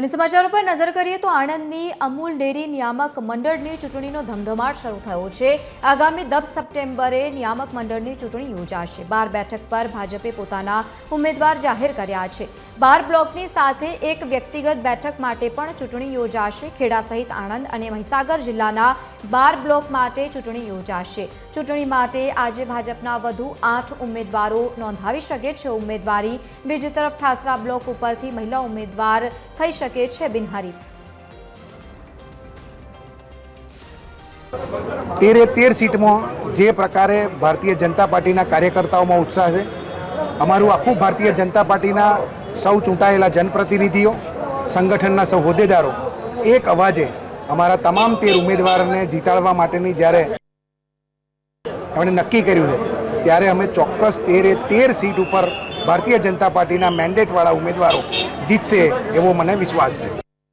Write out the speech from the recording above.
અને સમાચારો પર નજર કરીએ તો આણંદની અમૂલ ડેરી નિયામક મંડળની ચૂંટણીનો ધમધમાટ શરૂ થયો છે। આગામી 10 સપ્ટેમ્બરે નિયામક મંડળની ચૂંટણી યોજાશે। 12 બેઠક પર ભાજપે પોતાના ઉમેદવાર જાહેર કર્યા છે। 12 બ્લોકની સાથે એક વ્યક્તિગત બેઠક માટે પણ ચૂંટણી યોજાશે। ખેડા સહિત આણંદ અને મહીસાગર જિલ્લાના 12 બ્લોક માટે ચૂંટણી યોજાશે। ચૂંટણી માટે આજે ભાજપના વધુ 8 ઉમેદવારો નોંધાવી શકે છે ઉમેદવારી। બીજી તરફ ઠાસરા બ્લોક ઉપરથી મહિલા ઉમેદવાર થઈ શકે છે બિનહરીફ। 13 सीटમાં જે પ્રકારે ભારતીય જનતા પાર્ટીના કાર્યકર્તાઓમાં ઉત્સાહ છે, અમારું આખું ભારતીય જનતા પાર્ટીના સૌ ચૂંટાયેલા જનપ્રતિનિધિઓ, સંગઠનના સૌ હોદ્દેદારો એક અવાજે અમારા તમામ 13 ઉમેદવારોને જીતાડવા માટેની જ્યારે એમણે નક્કી કર્યું છે, ત્યારે અમે ચોક્કસ 13 સીટ ઉપર ભારતીય જનતા પાર્ટીના મેન્ડેટવાળા ઉમેદવારો જીતશે એવો મને વિશ્વાસ છે।